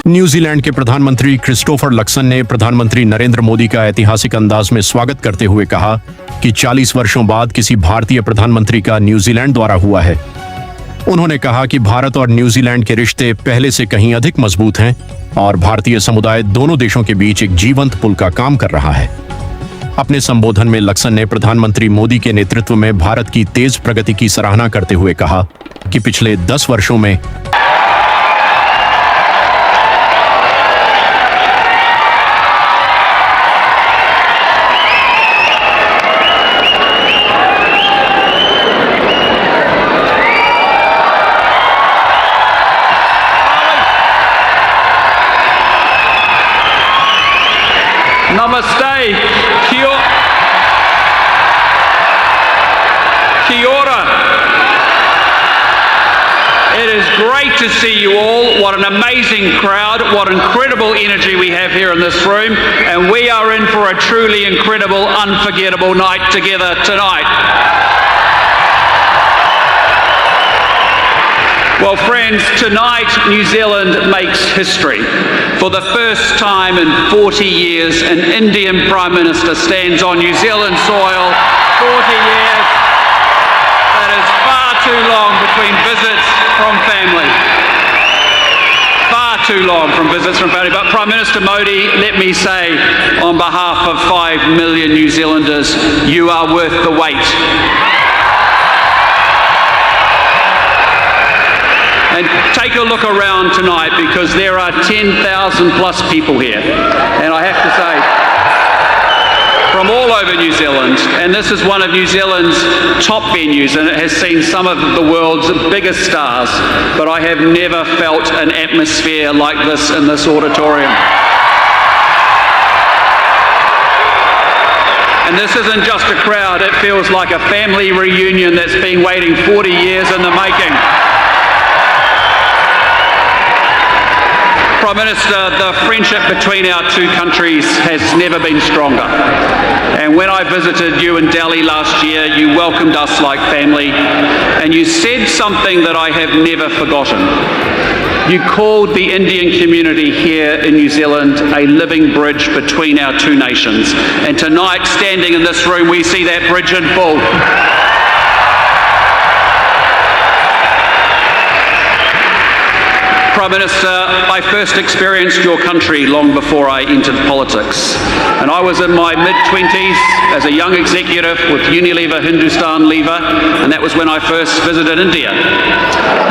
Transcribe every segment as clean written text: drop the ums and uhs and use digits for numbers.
New Zealand के प्रधानमंत्री Christopher Luxon ने प्रधानमंत्री नरेंद्र मोदी का ऐतिहासिक अंदाज में स्वागत करते हुए कहा कि 40 वर्षों बाद किसी भारतीय प्रधानमंत्री का न्यूजीलैंड दौरा हुआ है। उन्होंने कहा कि भारत और न्यूजीलैंड के रिश्ते पहले से कहीं अधिक मजबूत हैं और भारतीय समुदाय दोनों देशों के बीच एक जीवंत पुल का काम कर रहा है। अपने संबोधन में लक्सन ने प्रधानमंत्री मोदी के नेतृत्व में भारत की तेज प्रगति की सराहना करते हुए कहा कि पिछले 10 वर्षों में Namaste, Kia ora. It is great to see you all. What an amazing crowd, what incredible energy we have here in this room, and we are in for a truly incredible, unforgettable night together tonight. Well, friends, tonight New Zealand makes history. For the first time in 40 years, an Indian Prime Minister stands on New Zealand soil. 40 years. That is far too long between visits from family. Far too long from visits from family. But Prime Minister Modi, let me say, on behalf of 5 million New Zealanders, you are worth the wait. And take a look around tonight, because there are 10,000 plus people here. And I have to say, from all over New Zealand, and this is one of New Zealand's top venues, and it has seen some of the world's biggest stars, but I have never felt an atmosphere like this in this auditorium. And this isn't just a crowd, it feels like a family reunion that's been waiting 40 years in the making. Prime Minister, the friendship between our two countries has never been stronger. And when I visited you in Delhi last year, you welcomed us like family, and you said something that I have never forgotten. You called the Indian community here in New Zealand a living bridge between our two nations. And tonight, standing in this room, we see that bridge in full. Prime Minister, I first experienced your country long before I entered politics. And I was in my mid-20s as a young executive with Unilever Hindustan Lever, and that was when I first visited India.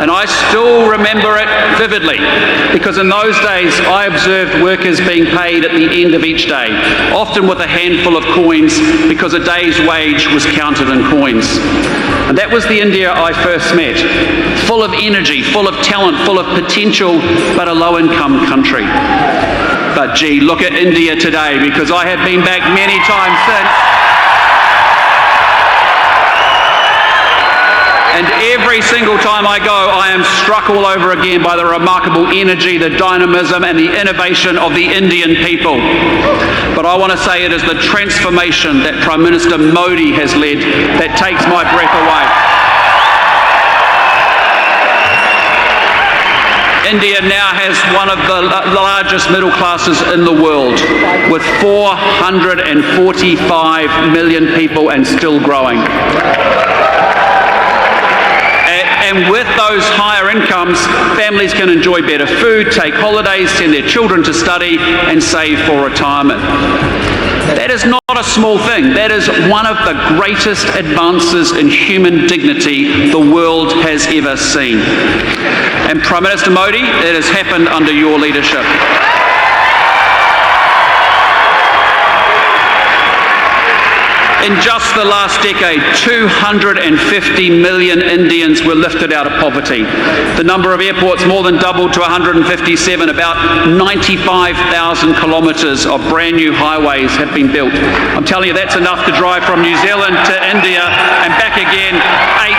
And I still remember it vividly, because in those days I observed workers being paid at the end of each day, often with a handful of coins, because a day's wage was counted in coins. And that was the India I first met, full of energy, full of talent, full of potential, but a low-income country. But gee, look at India today, because I have been back many times since. And every single time I go, I am struck all over again by the remarkable energy, the dynamism, and the innovation of the Indian people. But I want to say it is the transformation that Prime Minister Modi has led that takes my breath away. India now has one of the largest middle classes in the world, with 445 million people and still growing. And with those higher incomes, families can enjoy better food, take holidays, send their children to study, and save for retirement. That is not a small thing. That is one of the greatest advances in human dignity the world has ever seen. And Prime Minister Modi, it has happened under your leadership. In just the last decade, 250 million Indians were lifted out of poverty. The number of airports more than doubled to 157. About 95,000 kilometres of brand new highways have been built. I'm telling you, that's enough to drive from New Zealand to India and back again 8